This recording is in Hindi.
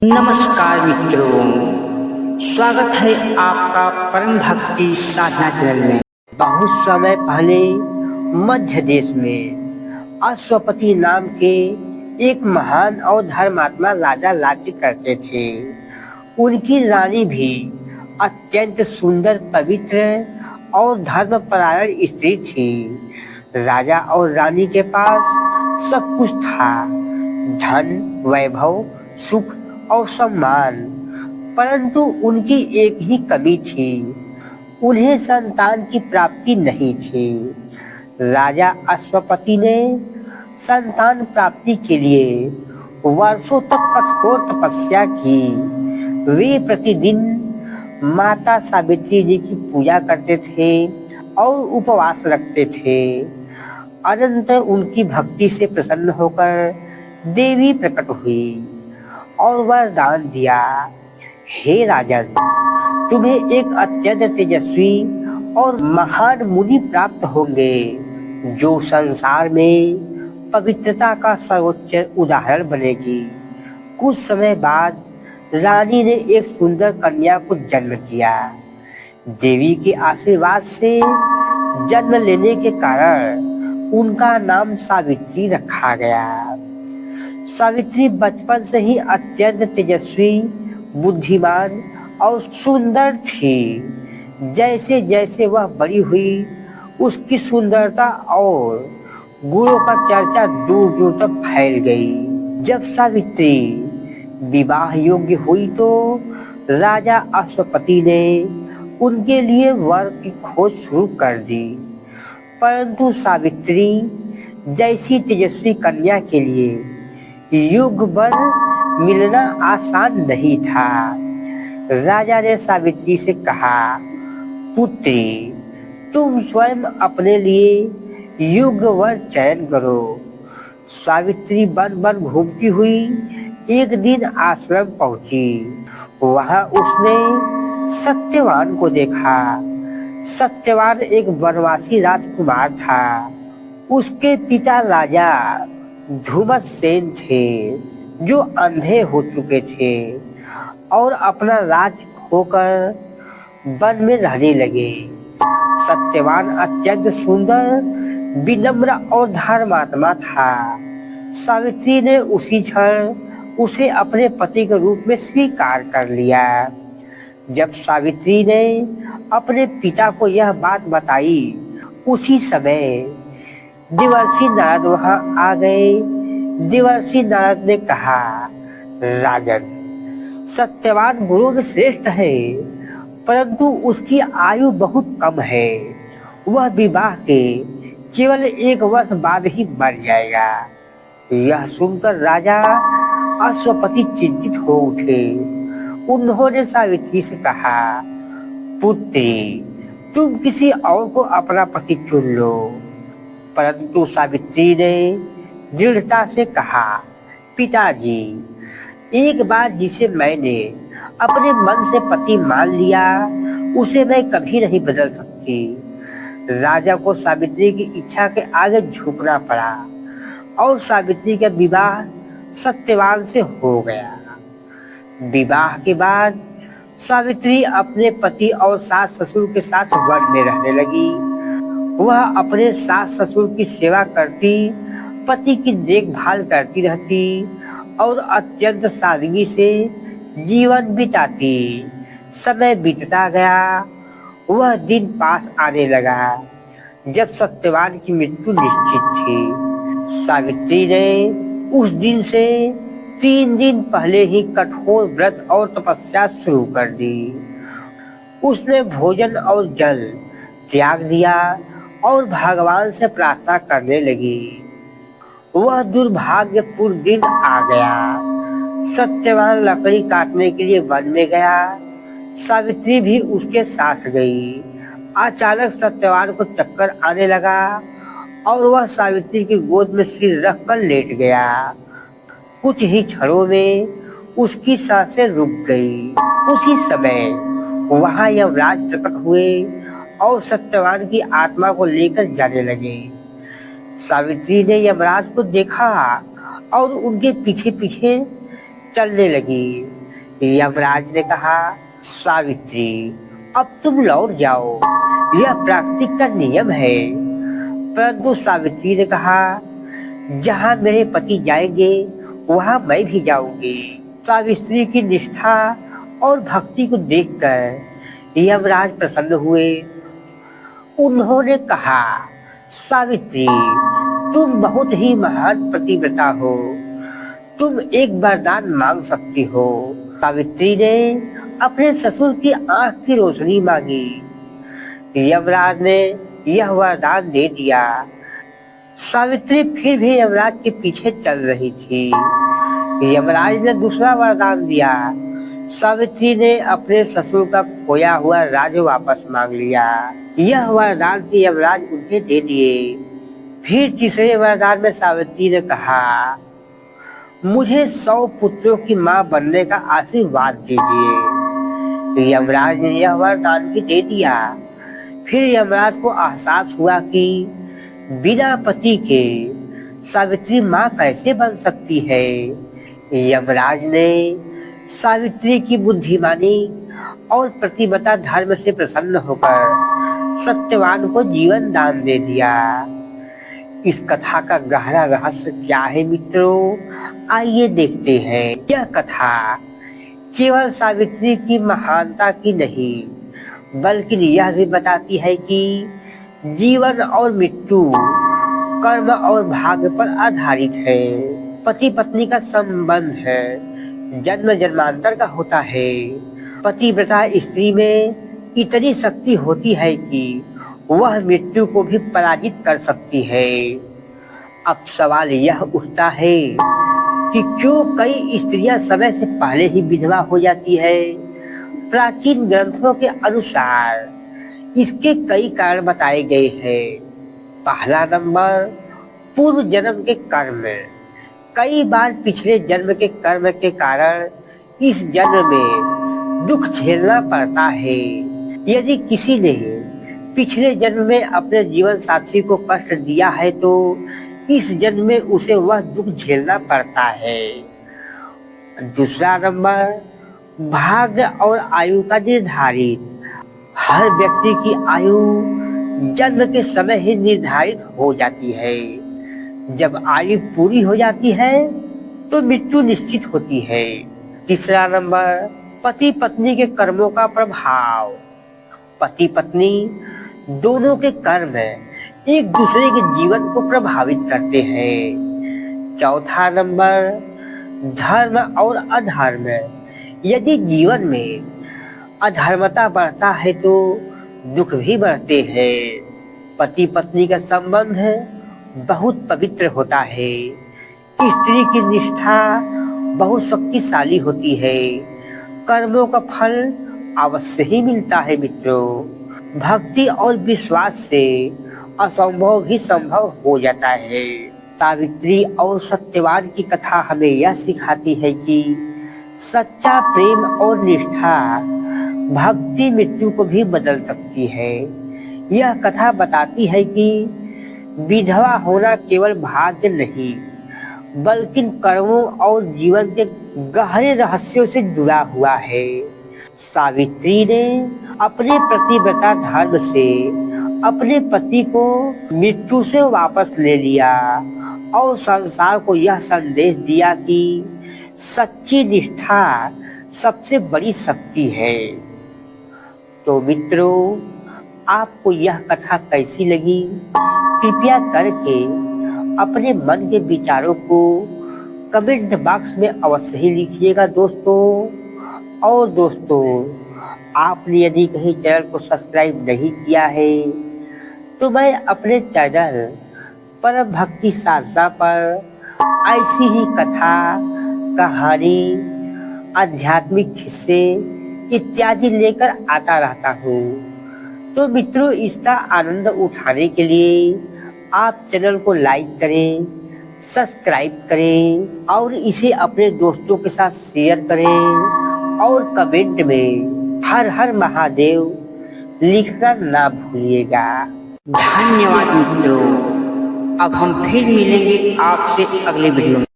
नमस्कार मित्रों, स्वागत है आपका परम भक्ति साधना चैनल में। बहुत समय पहले मध्य देश में अश्वपति नाम के एक महान और धर्मात्मा राजा राज्य करते थे। उनकी रानी भी अत्यंत सुंदर, पवित्र और धर्मपरायण स्त्री थी। राजा और रानी के पास सब कुछ था, धन, वैभव, सुख और सम्मान, परंतु उनकी एक ही कमी थी, उन्हें संतान की प्राप्ति नहीं थी। राजा अश्वपति ने संतान प्राप्ति के लिए वर्षों तक कठोर तपस्या की। वे प्रतिदिन माता सावित्री जी की पूजा करते थे और उपवास रखते थे। अनंत उनकी भक्ति से प्रसन्न होकर देवी प्रकट हुई और वरदान दिया, हे राजन, तुम्हें एक अत्यंत तेजस्वी और महान मुनि प्राप्त होंगे, जो संसार में पवित्रता का सर्वोच्च उदाहरण बनेगी। कुछ समय बाद रानी ने एक सुंदर कन्या को जन्म दिया। देवी के आशीर्वाद से जन्म लेने के कारण उनका नाम सावित्री रखा गया। सावित्री बचपन से ही अत्यंत तेजस्वी, बुद्धिमान और सुंदर थी। जैसे जैसे वह बड़ी हुई, उसकी सुंदरता और गुणों का चर्चा दूर दूर तक फैल गई। जब सावित्री विवाह योग्य हुई तो राजा अश्वपति ने उनके लिए वर की खोज शुरू कर दी, परंतु सावित्री जैसी तेजस्वी कन्या के लिए योग्य वर मिलना आसान नहीं था। राजा ने सावित्री से कहा, पुत्री, तुम स्वयं अपने लिए योग्य वर चयन करो। सावित्री वन वन घूमती हुई एक दिन आश्रम पहुंची। वहां उसने सत्यवान को देखा। सत्यवान एक वनवासी राजकुमार था। उसके पिता राजा धूमसेन थे, जो अंधे हो चुके थे और अपना राज खोकर वन में रहने लगे। सत्यवान अत्यंत सुंदर, विनम्र और धर्मात्मा था। सावित्री ने उसी क्षण उसे अपने पति के रूप में स्वीकार कर लिया। जब सावित्री ने अपने पिता को यह बात बताई, उसी समय देवर्षि नारद वहां आ गए। देवर्षि नारद ने कहा, राजन, सत्यवान गुरु में श्रेष्ठ है, परंतु उसकी आयु बहुत कम है। वह विवाह के केवल 1 वर्ष बाद ही मर जाएगा। यह सुनकर राजा अश्वपति चिंतित हो उठे। उन्होंने सावित्री से कहा, पुत्री, तुम किसी और को अपना पति चुन लो। परंतु सावित्री ने दृढ़ता से कहा, पिताजी, एक बार जिसे मैंने अपने मन से पति मान लिया, उसे मैं कभी नहीं बदल सकती। राजा को सावित्री की इच्छा के आगे झुकना पड़ा और सावित्री का विवाह सत्यवान से हो गया। विवाह के बाद सावित्री अपने पति और सास ससुर के साथ वन में रहने लगी। वह अपने सास ससुर की सेवा करती, पति की देखभाल करती रहती और अत्यंत सादगी से जीवन बिताती। समय बीतता गया। वह दिन पास आने लगा जब सत्यवान की मृत्यु निश्चित थी। सावित्री ने उस दिन से 3 दिन पहले ही कठोर व्रत और तपस्या शुरू कर दी। उसने भोजन और जल त्याग दिया और भगवान से प्रार्थना करने लगी। वह दुर्भाग्यपूर्ण दिन आ गया। सत्यवान लकड़ी काटने के लिए वन में गया। सावित्री भी उसके साथ गई। अचानक सत्यवान को चक्कर आने लगा और वह सावित्री की गोद में सिर रखकर लेट गया। कुछ ही क्षणों में उसकी सांसें रुक गई। उसी समय वहां यमराज प्रकट हुए और सत्यवान की आत्मा को लेकर जाने लगे। सावित्री ने यमराज को देखा और उनके पीछे पीछे चलने लगी। यमराज ने कहा, सावित्री अब तुम लौट जाओ, यह प्रकृति का नियम है। परंतु सावित्री ने कहा, जहाँ मेरे पति जाएंगे वहाँ मैं भी जाऊंगी। सावित्री की निष्ठा और भक्ति को देखकर यमराज प्रसन्न हुए। उन्होंने कहा, सावित्री तुम बहुत ही महान पतिव्रता हो, तुम एक वरदान मांग सकती हो। सावित्री ने अपने ससुर की आंख की रोशनी मांगी। यमराज ने यह वरदान दे दिया। सावित्री फिर भी यमराज के पीछे चल रही थी। यमराज ने दूसरा वरदान दिया। सावित्री ने अपने ससुर का खोया हुआ राज्य वापस मांग लिया। यह वरदान के यमराज उन्हें दे दिए। फिर तीसरे वरदान में सावित्री ने कहा, मुझे 100 पुत्रों की मां बनने का आशीर्वाद दीजिए। यमराज ने यह वरदान भी दे दिया। फिर यमराज को एहसास हुआ कि बिना पति के सावित्री मां कैसे बन सकती है। यमराज ने सावित्री की बुद्धिमानी और प्रतिबद्धता धर्म से प्रसन्न होकर सत्यवान को जीवन दान दे दिया। इस कथा का गहरा रहस्य क्या है मित्रों, आइए देखते हैं। यह कथा केवल सावित्री की महानता की नहीं, बल्कि यह भी बताती है कि जीवन और मृत्यु कर्म और भाग्य पर आधारित है। पति पत्नी का संबंध है, जन्म जन्मांतर का होता है। पतिव्रता स्त्री में इतनी शक्ति होती है कि वह मृत्यु को भी पराजित कर सकती है। अब सवाल यह उठता है कि क्यों कई स्त्रियां समय से पहले ही विधवा हो जाती है। प्राचीन ग्रंथों के अनुसार इसके कई कारण बताए गए हैं। पहला नंबर, पूर्व जन्म के कर्म। कई बार पिछले जन्म के कर्म के कारण इस जन्म में दुख झेलना पड़ता है। यदि किसी ने पिछले जन्म में अपने जीवन साथी को कष्ट दिया है तो इस जन्म में उसे वह दुख झेलना पड़ता है। दूसरा नंबर, भाग्य और आयु का निर्धारित। हर व्यक्ति की आयु जन्म के समय ही निर्धारित हो जाती है। जब आयु पूरी हो जाती है तो मृत्यु निश्चित होती है। तीसरा नंबर, पति पत्नी के कर्मों का प्रभाव। पति पत्नी दोनों के कर्म एक दूसरे के जीवन को प्रभावित करते हैं। चौथा नंबर, धर्म और अधर्म। यदि जीवन में अधर्मता बढ़ता है तो दुख भी बढ़ते हैं। पति पत्नी का संबंध बहुत पवित्र होता है। स्त्री की निष्ठा बहुत शक्तिशाली होती है। कर्मों का फल अवश्य ही मिलता है मित्रों। भक्ति और विश्वास से असंभव भी संभव हो जाता है। सावित्री और सत्यवान की कथा हमें यह सिखाती है कि सच्चा प्रेम और निष्ठा भक्ति मृत्यु को भी बदल सकती है। यह कथा बताती है कि विधवा होना केवल भाग्य नहीं, बल्कि कर्मों और जीवन के गहरे रहस्यों से जुड़ा हुआ है। सावित्री ने अपने प्रतिव्रता धर्म से अपने पति को मृत्यु से वापस ले लिया और संसार को यह संदेश दिया कि सच्ची निष्ठा सबसे बड़ी शक्ति है। तो मित्रों, आपको यह कथा कैसी लगी? कृपया करके अपने मन के विचारों को कमेंट बॉक्स में अवश्य ही लिखिएगा दोस्तों। और दोस्तों, आपने यदि कहीं चैनल को सब्सक्राइब नहीं किया है तो मैं अपने चैनल परम भक्ति साधना पर ऐसी ही कथा, कहानी, आध्यात्मिक किस्से इत्यादि लेकर आता रहता हूँ। तो मित्रों, इसका आनंद उठाने के लिए आप चैनल को लाइक करें, सब्सक्राइब करें और इसे अपने दोस्तों के साथ शेयर करें और कमेंट में हर हर महादेव लिखना ना भूलिएगा। धन्यवाद मित्रों। अब हम फिर मिलेंगे आपसे अगले वीडियो में।